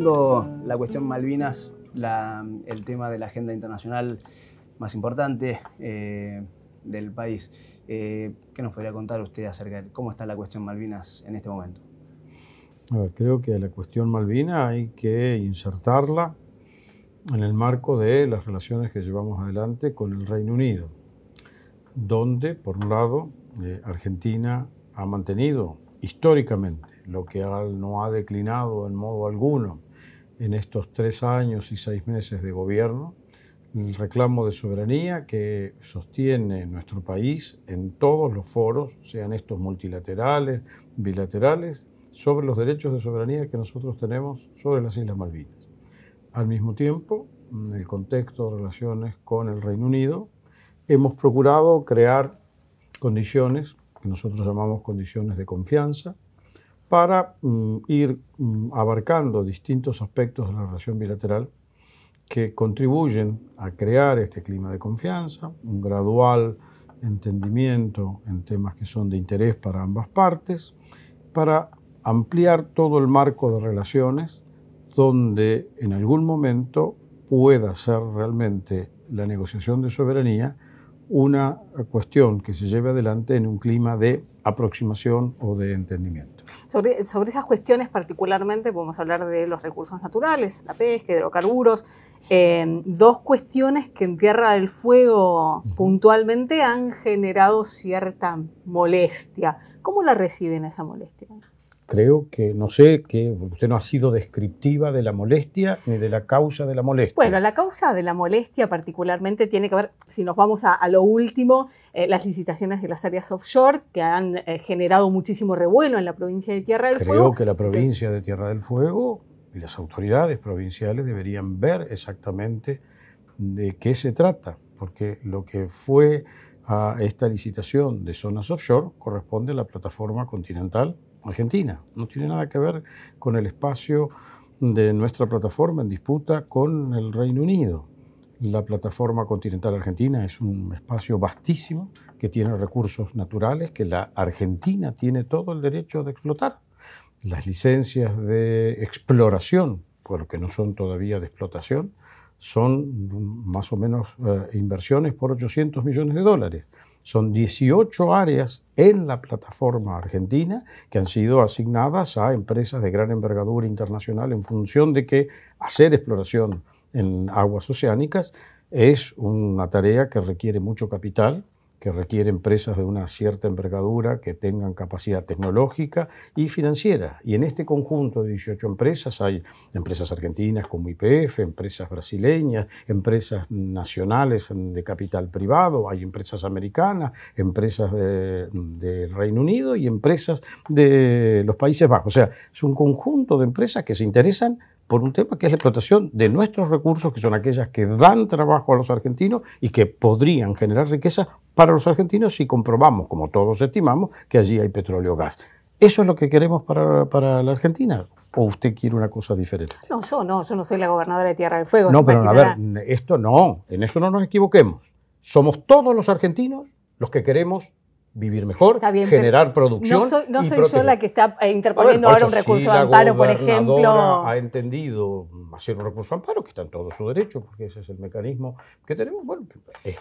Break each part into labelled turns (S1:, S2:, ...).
S1: siendo la cuestión Malvinas el tema de la agenda internacional más importante del país, ¿qué nos podría contar usted acerca de cómo está la cuestión Malvinas en este momento?
S2: A ver, creo que la cuestión Malvinas hay que insertarla en el marco de las relaciones que llevamos adelante con el Reino Unido, donde, por un lado, Argentina ha mantenido históricamente, lo que no ha declinado en modo alguno en estos 3 años y 6 meses de gobierno, el reclamo de soberanía que sostiene nuestro país en todos los foros, sean estos multilaterales, bilaterales, sobre los derechos de soberanía que nosotros tenemos sobre las Islas Malvinas. Al mismo tiempo, en el contexto de relaciones con el Reino Unido, hemos procurado crear condiciones que nosotros llamamos condiciones de confianza para ir abarcando distintos aspectos de la relación bilateral que contribuyen a crear este clima de confianza, un gradual entendimiento en temas que son de interés para ambas partes, para ampliar todo el marco de relaciones donde en algún momento pueda ser realmente la negociación de soberanía una cuestión que se lleve adelante en un clima de aproximación o de entendimiento.
S3: Sobre esas cuestiones particularmente podemos hablar de los recursos naturales, la pesca, hidrocarburos, dos cuestiones que en Tierra del Fuego puntualmente han generado cierta molestia. ¿Cómo la reciben esa molestia?
S2: Creo que, no sé, que usted no ha sido descriptiva de la molestia ni de la causa de la molestia.
S3: Bueno, la causa de la molestia particularmente tiene que ver, si nos vamos a lo último, las licitaciones de las áreas offshore que han generado muchísimo revuelo en la provincia de Tierra del Fuego.
S2: Creo que la provincia de Tierra del Fuego y las autoridades provinciales deberían ver exactamente de qué se trata, porque lo que fue a esta licitación de zonas offshore corresponde a la plataforma continental argentina. No tiene nada que ver con el espacio de nuestra plataforma en disputa con el Reino Unido. La plataforma continental argentina es un espacio vastísimo que tiene recursos naturales que la Argentina tiene todo el derecho de explotar. Las licencias de exploración, porque no son todavía de explotación, son más o menos inversiones por $800 millones. Son 18 áreas en la plataforma argentina que han sido asignadas a empresas de gran envergadura internacional en función de que hacer exploración en aguas oceánicas es una tarea que requiere mucho capital, que requiere empresas de una cierta envergadura que tengan capacidad tecnológica y financiera. Y en este conjunto de 18 empresas hay empresas argentinas como YPF, empresas brasileñas, empresas nacionales de capital privado, hay empresas americanas, empresas del Reino Unido y empresas de los Países Bajos. O sea, es un conjunto de empresas que se interesan por un tema que es la explotación de nuestros recursos, que son aquellas que dan trabajo a los argentinos y que podrían generar riqueza para los argentinos si comprobamos, como todos estimamos, que allí hay petróleo o gas. ¿Eso es lo que queremos para la Argentina? ¿O usted quiere una cosa diferente?
S3: No, yo no soy la gobernadora de Tierra del Fuego.
S2: No, pero a ver, esto no, en eso no nos equivoquemos. Somos todos los argentinos los que queremos vivir mejor, bien, generar producción.
S3: No soy yo la que está interponiendo ahora un recurso de amparo, por ejemplo.
S2: Ha entendido hacer un recurso de amparo, que está en todo su derecho, porque ese es el mecanismo que tenemos. Bueno,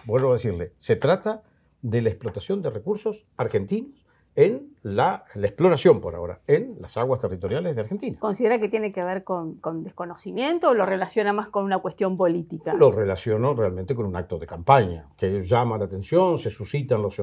S2: vuelvo a decirle, se trata de la explotación de recursos argentinos en la exploración, por ahora, en las aguas territoriales de Argentina.
S3: ¿Considera que tiene que ver con desconocimiento o lo relaciona más con una cuestión política?
S2: Lo relaciono realmente con un acto de campaña que llama la atención, se suscitan los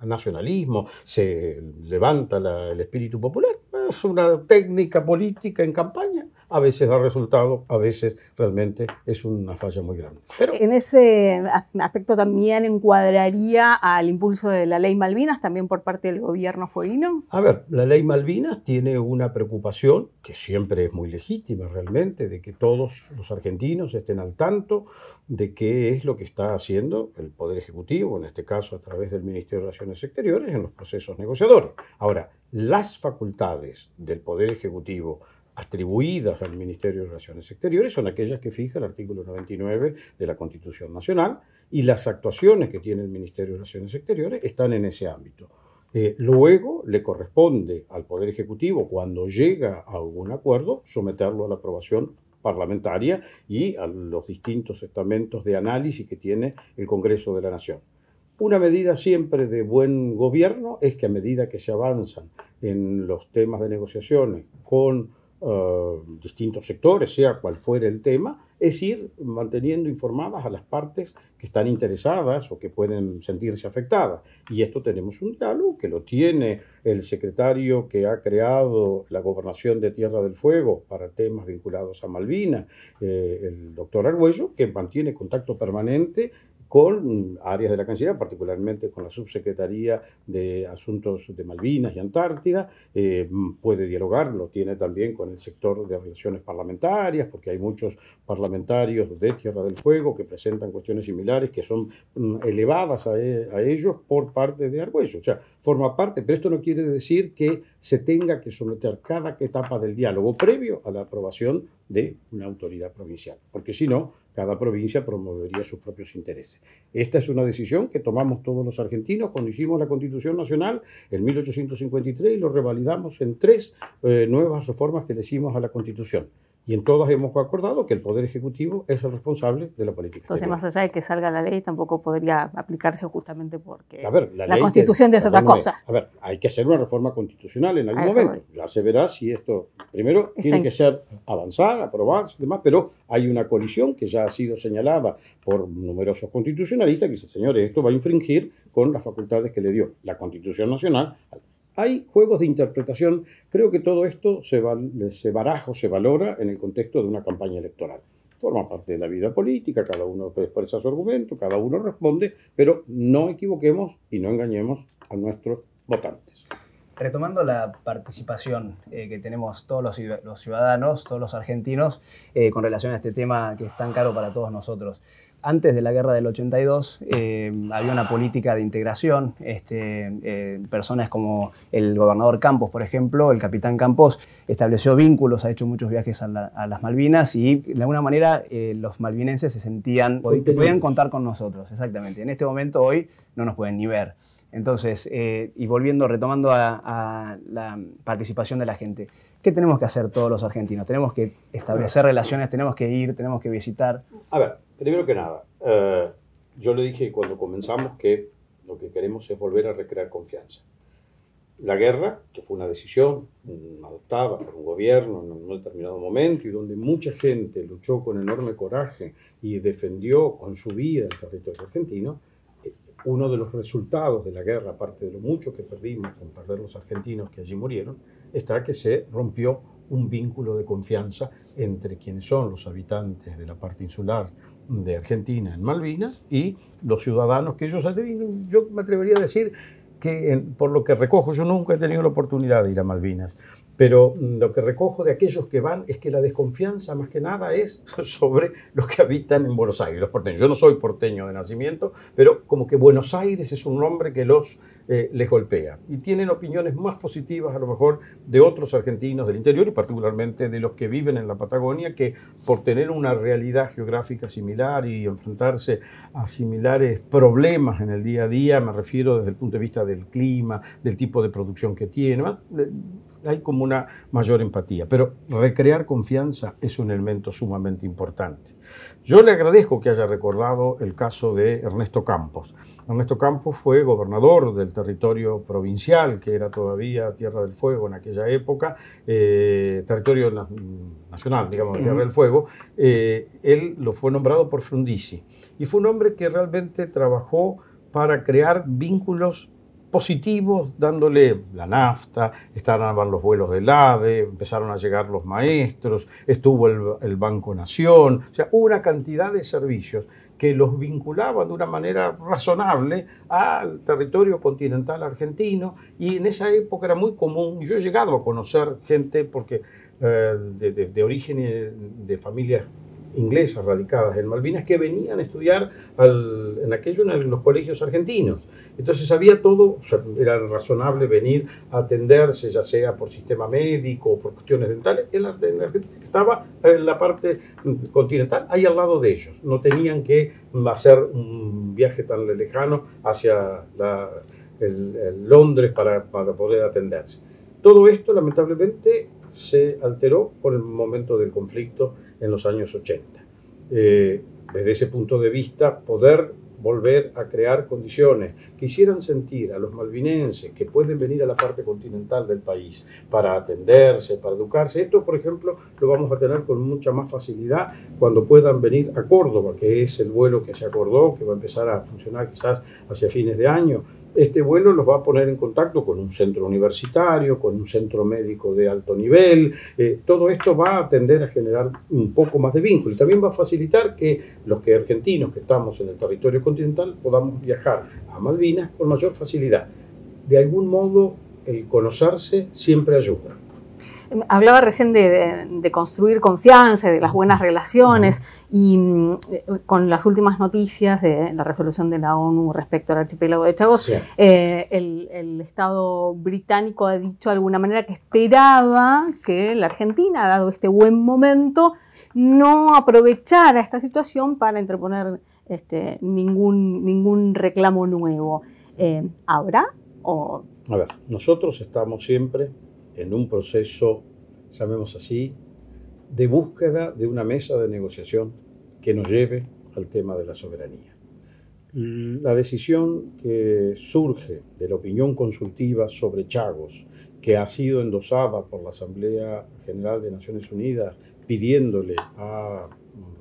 S2: nacionalismos, se levanta el espíritu popular. Es una técnica política en campaña. A veces da resultado, a veces realmente es una falla muy grande.
S3: Pero en ese aspecto también encuadraría al impulso de la Ley Malvinas, también por parte del gobierno fueguino.
S2: A ver, la Ley Malvinas tiene una preocupación, que siempre es muy legítima realmente, de que todos los argentinos estén al tanto de qué es lo que está haciendo el Poder Ejecutivo, en este caso a través del Ministerio de Relaciones Exteriores, en los procesos negociadores. Ahora, las facultades del Poder Ejecutivo atribuidas al Ministerio de Relaciones Exteriores son aquellas que fija el artículo 99 de la Constitución Nacional y las actuaciones que tiene el Ministerio de Relaciones Exteriores están en ese ámbito. Luego le corresponde al Poder Ejecutivo, cuando llega a algún acuerdo, someterlo a la aprobación parlamentaria y a los distintos estamentos de análisis que tiene el Congreso de la Nación. Una medida siempre de buen gobierno es que a medida que se avanzan en los temas de negociaciones con distintos sectores, sea cual fuere el tema, es ir manteniendo informadas a las partes que están interesadas o que pueden sentirse afectadas. Y esto tenemos un diálogo que lo tiene el secretario que ha creado la gobernación de Tierra del Fuego para temas vinculados a Malvinas, el doctor Argüello, que mantiene contacto permanente con áreas de la Cancillería, particularmente con la Subsecretaría de Asuntos de Malvinas y Antártida. Puede dialogar, lo tiene también con el sector de relaciones parlamentarias, porque hay muchos parlamentarios de Tierra del Fuego que presentan cuestiones similares que son elevadas a ellos por parte de Argüello. O sea, forma parte, pero esto no quiere decir que se tenga que someter cada etapa del diálogo previo a la aprobación de una autoridad provincial, porque si no, cada provincia promovería sus propios intereses. Esta es una decisión que tomamos todos los argentinos cuando hicimos la Constitución Nacional en 1853 y lo revalidamos en 3 nuevas reformas que le hicimos a la Constitución. Y en todas hemos acordado que el Poder Ejecutivo es el responsable de la política
S3: Entonces,
S2: exterior.
S3: más allá de que salga la ley, tampoco podría aplicarse justamente porque la
S2: ley
S3: Constitución es otra cosa.
S2: A ver, hay que hacer una reforma constitucional en algún momento. Ya se verá si esto, primero, tiene que ser avanzar, aprobarse y demás, pero hay una colisión que ya ha sido señalada por numerosos constitucionalistas que dicen, señores, esto va a infringir con las facultades que le dio la Constitución Nacional. Hay juegos de interpretación. Creo que todo esto se baraja o se valora en el contexto de una campaña electoral. Forma parte de la vida política, cada uno expresa su argumento, cada uno responde, pero no equivoquemos y no engañemos a nuestros votantes.
S1: Retomando la participación que tenemos todos los ciudadanos, todos los argentinos, con relación a este tema que es tan caro para todos nosotros. Antes de la guerra del 82 había una política de integración. Personas como el gobernador Campos, por ejemplo, el capitán Campos, estableció vínculos, ha hecho muchos viajes a las Malvinas y de alguna manera los malvinenses se sentían, podían contar con nosotros, exactamente. En este momento hoy no nos pueden ni ver. Entonces, y retomando a la participación de la gente, ¿qué tenemos que hacer todos los argentinos? Tenemos que establecer relaciones, tenemos que ir, tenemos que visitar.
S2: A ver, primero que nada, yo le dije cuando comenzamos que lo que queremos es volver a recrear confianza. La guerra, que fue una decisión adoptada por un gobierno en un determinado momento y donde mucha gente luchó con enorme coraje y defendió con su vida el territorio argentino, uno de los resultados de la guerra, aparte de lo mucho que perdimos con perder los argentinos que allí murieron, está que se rompió un vínculo de confianza entre quienes son los habitantes de la parte insular de Argentina en Malvinas y los ciudadanos que yo me atrevería a decir que, por lo que recojo, yo nunca he tenido la oportunidad de ir a Malvinas, pero lo que recojo de aquellos que van es que la desconfianza más que nada es sobre los que habitan en Buenos Aires, los porteños. Yo no soy porteño de nacimiento, pero como que Buenos Aires es un nombre que les golpea. Y tienen opiniones más positivas a lo mejor de otros argentinos del interior y particularmente de los que viven en la Patagonia, que por tener una realidad geográfica similar y enfrentarse a similares problemas en el día a día, me refiero desde el punto de vista del clima, del tipo de producción que tiene, hay como una mayor empatía, pero recrear confianza es un elemento sumamente importante. Yo le agradezco que haya recordado el caso de Ernesto Campos. Ernesto Campos fue gobernador del territorio provincial, que era todavía Tierra del Fuego en aquella época, territorio nacional, digamos, sí. Tierra del Fuego. Él lo fue nombrado por Frondizi y fue un hombre que realmente trabajó para crear vínculos positivos, dándole la nafta, estaban los vuelos del AVE, empezaron a llegar los maestros, estuvo el Banco Nación, o sea, una cantidad de servicios que los vinculaban de una manera razonable al territorio continental argentino, y en esa época era muy común. Yo he llegado a conocer gente porque de origen de familias inglesas radicadas en Malvinas que venían a estudiar en los colegios argentinos. Entonces había todo, o sea, era razonable venir a atenderse, ya sea por sistema médico o por cuestiones dentales, en la Argentina, que estaba en la parte continental, ahí al lado de ellos. No tenían que hacer un viaje tan lejano hacia el Londres para poder atenderse. Todo esto, lamentablemente, se alteró por el momento del conflicto en los años 80. Desde ese punto de vista, poder volver a crear condiciones que hicieran sentir a los malvinenses que pueden venir a la parte continental del país para atenderse, para educarse. Esto, por ejemplo, lo vamos a tener con mucha más facilidad cuando puedan venir a Córdoba, que es el vuelo que se acordó, que va a empezar a funcionar quizás hacia fines de año. Este vuelo los va a poner en contacto con un centro universitario, con un centro médico de alto nivel. Todo esto va a tender a generar un poco más de vínculo y también va a facilitar que los argentinos que estamos en el territorio continental podamos viajar a Malvinas con mayor facilidad. De algún modo, el conocerse siempre ayuda.
S3: Hablaba recién de construir confianza, de las buenas relaciones, y con las últimas noticias de la resolución de la ONU respecto al archipiélago de Chagos, sí. El Estado británico ha dicho de alguna manera que esperaba que la Argentina, dado este buen momento, no aprovechara esta situación para interponer ningún reclamo nuevo. ¿Habrá? O...
S2: A ver, nosotros estamos siempre en un proceso, llamemos así, de búsqueda de una mesa de negociación que nos lleve al tema de la soberanía. La decisión que surge de la opinión consultiva sobre Chagos, que ha sido endosada por la Asamblea General de Naciones Unidas, pidiéndole a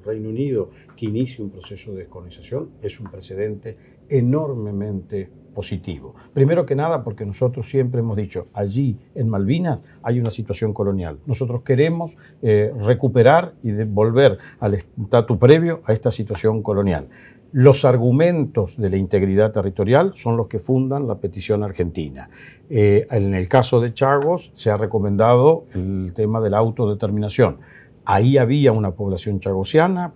S2: Reino Unido que inicie un proceso de descolonización, es un precedente enormemente positivo. Primero que nada porque nosotros siempre hemos dicho, allí en Malvinas hay una situación colonial. Nosotros queremos recuperar y volver al estatus previo a esta situación colonial. Los argumentos de la integridad territorial son los que fundan la petición argentina. En el caso de Chagos se ha recomendado el tema de la autodeterminación. Ahí había una población chagosiana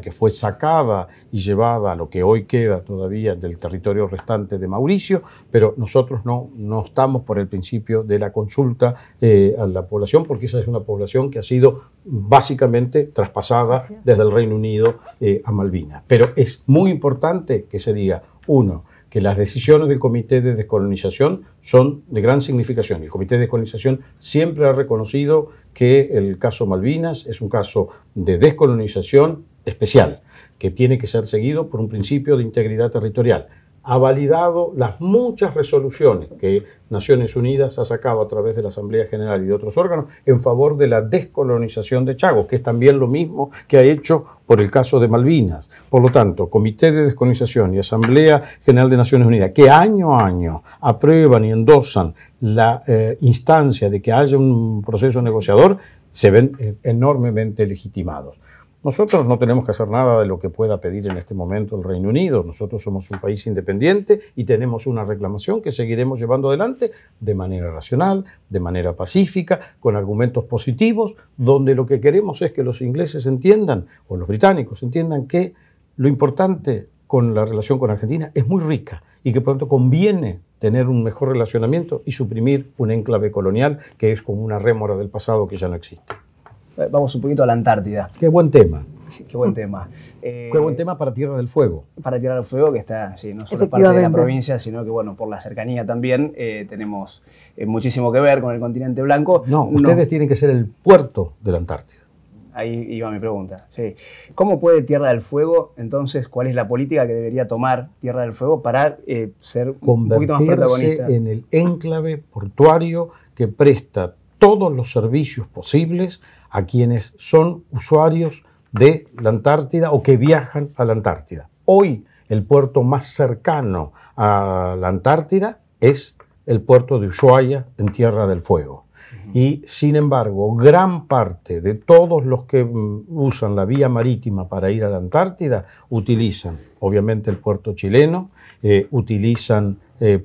S2: que fue sacada y llevada a lo que hoy queda todavía del territorio restante de Mauricio, pero nosotros no estamos por el principio de la consulta a la población, porque esa es una población que ha sido básicamente traspasada desde el Reino Unido a Malvinas. Pero es muy importante que se diga, uno, que las decisiones del Comité de Descolonización son de gran significación. El Comité de Descolonización siempre ha reconocido que el caso Malvinas es un caso de descolonización especial, que tiene que ser seguido por un principio de integridad territorial. Ha validado las muchas resoluciones que Naciones Unidas ha sacado a través de la Asamblea General y de otros órganos en favor de la descolonización de Chagos, que es también lo mismo que ha hecho por el caso de Malvinas. Por lo tanto, Comité de Descolonización y Asamblea General de Naciones Unidas, que año a año aprueban y endosan la instancia de que haya un proceso negociador, se ven enormemente legitimados. Nosotros no tenemos que hacer nada de lo que pueda pedir en este momento el Reino Unido. Nosotros somos un país independiente y tenemos una reclamación que seguiremos llevando adelante de manera racional, de manera pacífica, con argumentos positivos, donde lo que queremos es que los ingleses entiendan, o los británicos entiendan, que lo importante con la relación con Argentina es muy rica y que por lo tanto conviene tener un mejor relacionamiento y suprimir un enclave colonial que es como una rémora del pasado que ya no existe.
S1: Vamos un poquito a la Antártida.
S2: Qué buen tema.
S1: Qué buen tema.
S2: Qué buen tema para Tierra del Fuego.
S1: Para Tierra del Fuego, que está, sí, no solo parte de la provincia, sino que, bueno, por la cercanía también tenemos muchísimo que ver con el continente blanco.
S2: No, ustedes tienen que ser el puerto de la Antártida.
S1: Ahí iba mi pregunta. Sí. ¿Cómo puede Tierra del Fuego, entonces, cuál es la política que debería tomar Tierra del Fuego para ser un poquito más protagonista?
S2: En el enclave portuario que presta todos los servicios posibles a quienes son usuarios de la Antártida o que viajan a la Antártida. Hoy el puerto más cercano a la Antártida es el puerto de Ushuaia en Tierra del Fuego. Y sin embargo, gran parte de todos los que usan la vía marítima para ir a la Antártida utilizan obviamente el puerto chileno, utilizan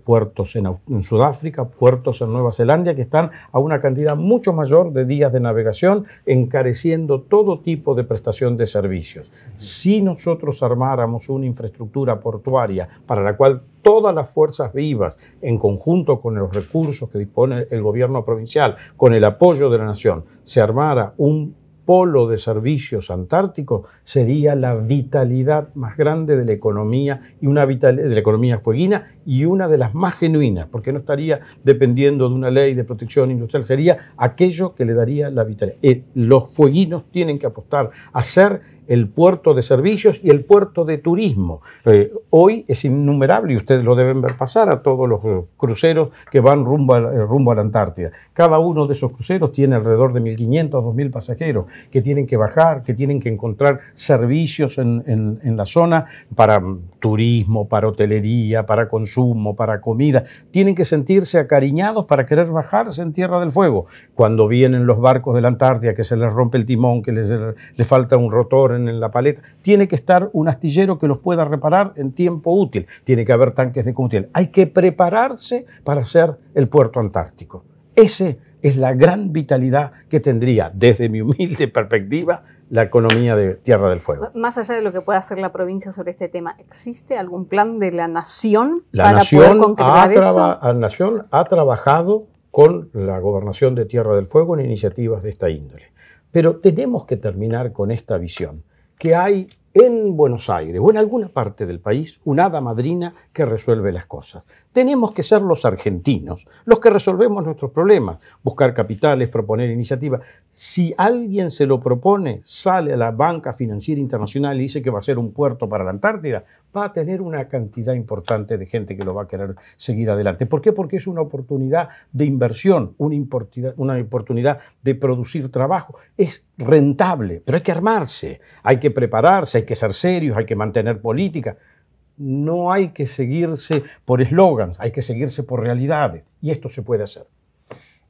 S2: puertos en Sudáfrica, puertos en Nueva Zelanda, que están a una cantidad mucho mayor de días de navegación, encareciendo todo tipo de prestación de servicios. Si nosotros armáramos una infraestructura portuaria para la cual todas las fuerzas vivas, en conjunto con los recursos que dispone el gobierno provincial, con el apoyo de la nación, se armara un polo de servicios antártico sería la vitalidad más grande de la economía, de la economía fueguina, y una de las más genuinas, porque no estaría dependiendo de una ley de protección industrial, sería aquello que le daría la vitalidad. Los fueguinos tienen que apostar a ser el puerto de servicios y el puerto de turismo. Hoy es innumerable, y ustedes lo deben ver pasar a todos los cruceros que van rumbo a la Antártida. Cada uno de esos cruceros tiene alrededor de 1.500 o 2.000 pasajeros que tienen que bajar, que tienen que encontrar servicios en la zona para turismo, para hotelería, para consumo, para comida. Tienen que sentirse acariñados para querer bajarse en Tierra del Fuego. Cuando vienen los barcos de la Antártida, que se les rompe el timón, que les falta un rotor en la paleta, tiene que estar un astillero que los pueda reparar en tiempo útil. Tiene que haber tanques de combustible. Hay que prepararse para ser el puerto antártico. Esa es la gran vitalidad que tendría, desde mi humilde perspectiva, la economía de Tierra del Fuego.
S3: Más allá de lo que pueda hacer la provincia sobre este tema, ¿existe algún plan de la nación
S2: para
S3: poder concretar eso?
S2: La nación ha trabajado con la gobernación de Tierra del Fuego en iniciativas de esta índole. Pero tenemos que terminar con esta visión, que hay en Buenos Aires o en alguna parte del país una hada madrina que resuelve las cosas. Tenemos que ser los argentinos los que resolvemos nuestros problemas, buscar capitales, proponer iniciativas. Si alguien se lo propone, sale a la banca financiera internacional y dice que va a ser un puerto para la Antártida, va a tener una cantidad importante de gente que lo va a querer seguir adelante. ¿Por qué? Porque es una oportunidad de inversión, una oportunidad de producir trabajo. Es rentable, pero hay que armarse, hay que prepararse, hay que ser serios, hay que mantener política. No hay que seguirse por eslogans, hay que seguirse por realidades. Y esto se puede hacer.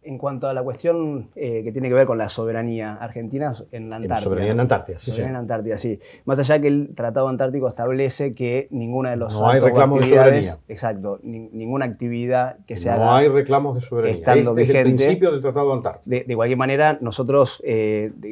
S1: En cuanto a la cuestión que tiene que ver con la soberanía argentina en la Antártida.
S2: La soberanía en Antártida, sí.
S1: Soberanía en Antártida, sí. Más allá que el Tratado Antártico establece que ninguna de los
S2: no hay reclamos de soberanía.
S1: Exacto, ninguna actividad que se haga.
S2: No hay reclamos de soberanía.
S1: Estando
S2: este
S1: vigente,
S2: es el principio del Tratado Antártico.
S1: De cualquier manera, nosotros,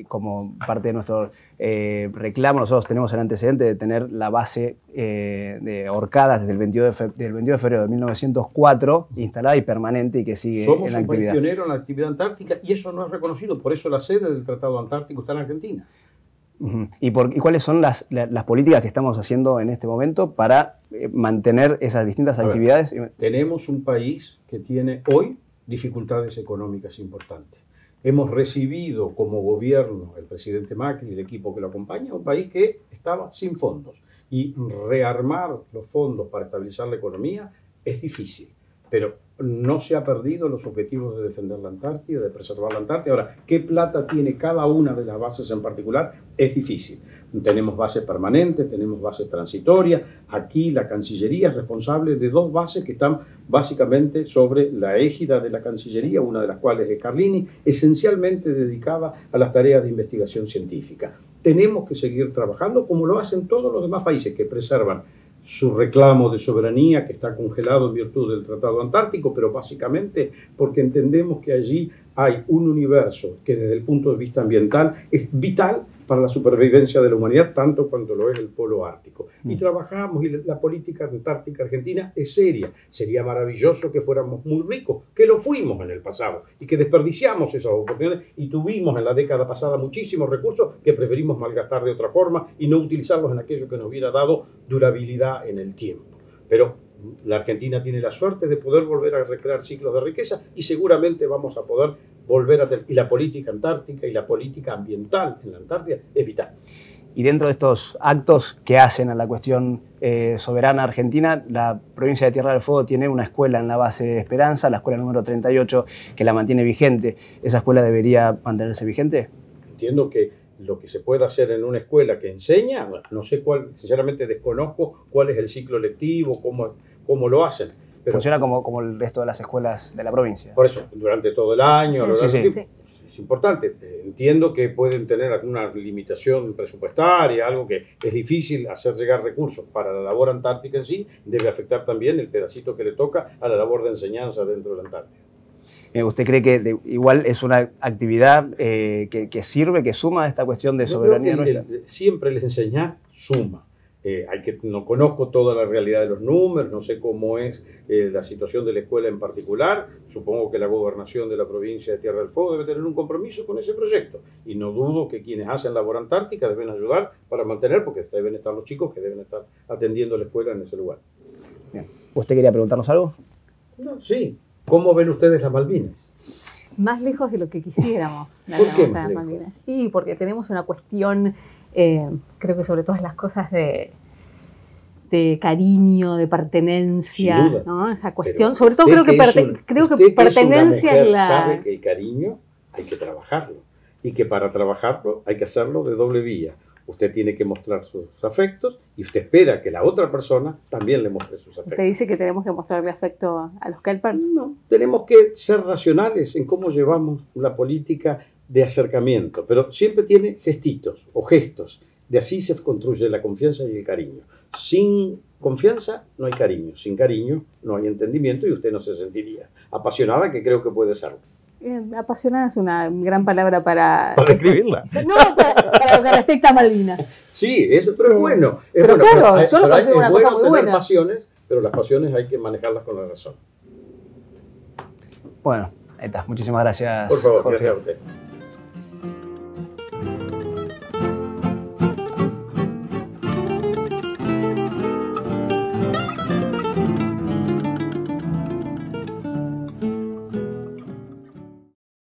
S1: como parte de nuestro reclamo, nosotros tenemos el antecedente de tener la base de Orcadas desde el 22 de febrero de 1904 instalada y permanente y que sigue en actividad.
S2: Somos un país pionero en la actividad antártica y eso no es reconocido. Por eso la sede del Tratado Antártico está en Argentina.
S1: ¿Y cuáles son las políticas que estamos haciendo en este momento para mantener esas distintas actividades?
S2: Tenemos un país que tiene hoy dificultades económicas importantes. Hemos recibido como gobierno, el presidente Macri y el equipo que lo acompaña, un país que estaba sin fondos. Y rearmar los fondos para estabilizar la economía es difícil. Pero no se ha perdido los objetivos de defender la Antártida, de preservar la Antártida. Ahora, ¿qué plata tiene cada una de las bases en particular? Es difícil. Tenemos bases permanentes, tenemos bases transitorias. Aquí la Cancillería es responsable de 2 bases que están básicamente sobre la égida de la Cancillería, una de las cuales es Carlini, esencialmente dedicada a las tareas de investigación científica. Tenemos que seguir trabajando como lo hacen todos los demás países que preservan su reclamo de soberanía, que está congelado en virtud del Tratado Antártico, pero básicamente porque entendemos que allí hay un universo que desde el punto de vista ambiental es vital para la supervivencia de la humanidad, tanto cuanto lo es el polo ártico. Y trabajamos, y la política antártica argentina es seria. Sería maravilloso que fuéramos muy ricos, que lo fuimos en el pasado, y que desperdiciamos esas oportunidades, y tuvimos en la década pasada muchísimos recursos que preferimos malgastar de otra forma y no utilizarlos en aquello que nos hubiera dado durabilidad en el tiempo. Pero la Argentina tiene la suerte de poder volver a recrear ciclos de riqueza y seguramente vamos a poder volver a tener. Y la política antártica y la política ambiental en la Antártida es vital.
S1: Y dentro de estos actos que hacen a la cuestión soberana argentina, la provincia de Tierra del Fuego tiene una escuela en la base de Esperanza, la escuela número 38, que la mantiene vigente. ¿Esa escuela debería mantenerse vigente?
S2: Entiendo que lo que se puede hacer en una escuela que enseña, no sé cuál, sinceramente desconozco cuál es el ciclo lectivo, cómo lo hacen. Pero
S1: funciona como el resto de las escuelas de la provincia.
S2: Por eso, durante todo el año,
S1: Sí.
S2: es importante. Entiendo que pueden tener alguna limitación presupuestaria, algo que es difícil hacer llegar recursos para la labor antártica en sí, debe afectar también el pedacito que le toca a la labor de enseñanza dentro de la Antártida.
S1: ¿Usted cree que igual es una actividad que sirve, que suma a esta cuestión de soberanía nuestra?
S2: Siempre el enseñar suma. No conozco toda la realidad de los números, no sé cómo es la situación de la escuela en particular. Supongo que la gobernación de la provincia de Tierra del Fuego debe tener un compromiso con ese proyecto. Y no dudo que quienes hacen labor antártica deben ayudar para mantener, porque deben estar los chicos que deben estar atendiendo la escuela en ese lugar.
S1: Bien. ¿Usted quería preguntarnos algo?
S2: No, sí. ¿Cómo ven ustedes las Malvinas?
S3: Más lejos de lo que quisiéramos.
S2: ¿Por qué
S3: Las
S2: más lejos?
S3: Malvinas. Y porque tenemos una cuestión, creo que sobre todas las cosas de cariño, de pertenencia,
S2: Sin duda.
S3: ¿no? Esa cuestión,
S2: Pero
S3: sobre todo creo que pertenencia es la...
S2: sabe que el cariño hay que trabajarlo y que para trabajarlo hay que hacerlo de doble vía. Usted tiene que mostrar sus afectos y usted espera que la otra persona también le muestre sus afectos.
S3: ¿Usted dice que tenemos que mostrarle afecto a los kelpers?
S2: No, tenemos que ser racionales en cómo llevamos la política de acercamiento, pero siempre tiene gestitos o gestos. De así se construye la confianza y el cariño. Sin confianza no hay cariño, sin cariño no hay entendimiento y usted no se sentiría apasionada, que creo que puede serlo.
S3: Apasionada es una gran palabra para
S2: escribirla.
S3: No, para lo que respecta a Malvinas.
S2: Sí, eso, pero
S3: Sí.
S2: es bueno.
S3: Pero claro, yo lo considero una cosa muy
S2: tener
S3: buena.
S2: pasiones, pero las pasiones hay que manejarlas con la razón.
S1: Bueno, ahí está. Muchísimas gracias,
S2: Por favor,
S1: Jorge.
S2: gracias a usted.